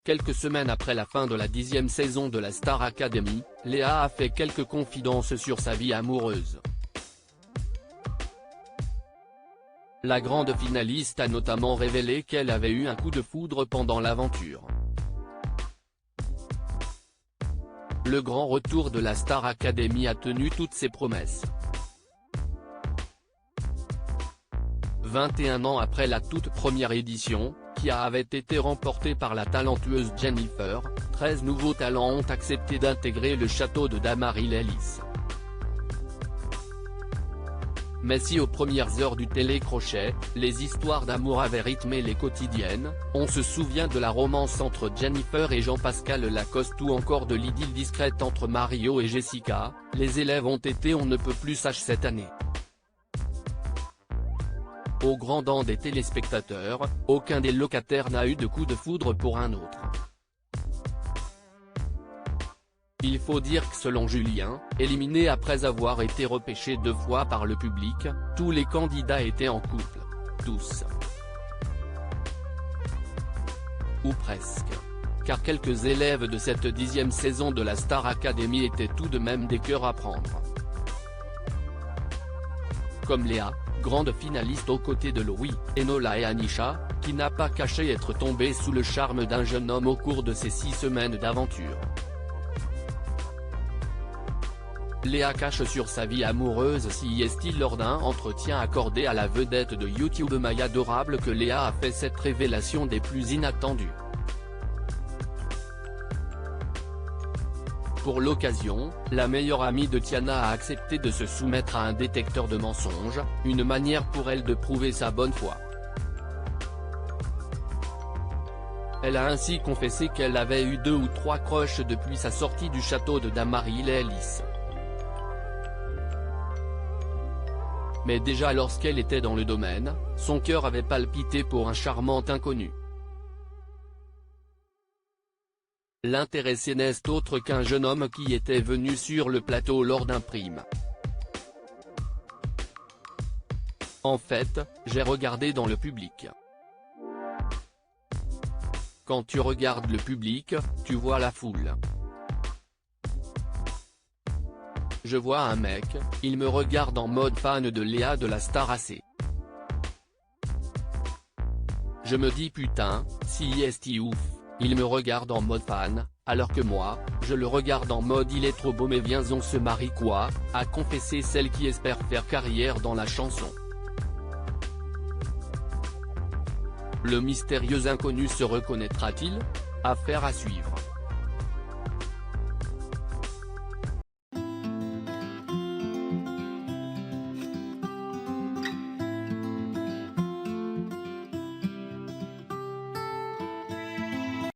Quelques semaines après la fin de la 10e saison de la Star Academy, Léa a fait quelques confidences sur sa vie amoureuse. La grande finaliste a notamment révélé qu'elle avait eu un coup de foudre pendant l'aventure. Le grand retour de la Star Academy a tenu toutes ses promesses. 21 ans après la toute première édition, qui avait été remportée par la talentueuse Jennifer, 13 nouveaux talents ont accepté d'intégrer le château de Dammaril-Ellis. Mais si aux premières heures du télécrochet, les histoires d'amour avaient rythmé les quotidiennes, on se souvient de la romance entre Jennifer et Jean-Pascal Lacoste ou encore de l'idylle discrète entre Mario et Jessica, les élèves ont été on ne peut plus sages cette année. Au grand dam des téléspectateurs, aucun des locataires n'a eu de coup de foudre pour un autre. Il faut dire que selon Julien, éliminé après avoir été repêché 2 fois par le public, tous les candidats étaient en couple. Tous. Ou presque. Car quelques élèves de cette 10e saison de la Star Academy étaient tout de même des cœurs à prendre. Comme Léa, grande finaliste aux côtés de Louis, Enola et Anisha, qui n'a pas caché être tombée sous le charme d'un jeune homme au cours de ces 6 semaines d'aventure. Léa cache sur sa vie amoureuse est-il lors d'un entretien accordé à la vedette de YouTube Maya Adorable que Léa a fait cette révélation des plus inattendues. Pour l'occasion, la meilleure amie de Tiana a accepté de se soumettre à un détecteur de mensonges, une manière pour elle de prouver sa bonne foi. Elle a ainsi confessé qu'elle avait eu 2 ou 3 crushs depuis sa sortie du château de Dammaril-Ellis. Mais déjà lorsqu'elle était dans le domaine, son cœur avait palpité pour un charmant inconnu. L'intéressé n'est autre qu'un jeune homme qui était venu sur le plateau lors d'un prime. En fait, j'ai regardé dans le public. Quand tu regardes le public, tu vois la foule. Je vois un mec, il me regarde en mode fan de Léa de la Star AC. Je me dis putain, si est ouf, il me regarde en mode fan, alors que moi, je le regarde en mode il est trop beau mais viens on se marie quoi, a confessé celle qui espère faire carrière dans la chanson. Le mystérieux inconnu se reconnaîtra-t-il? Affaire à suivre.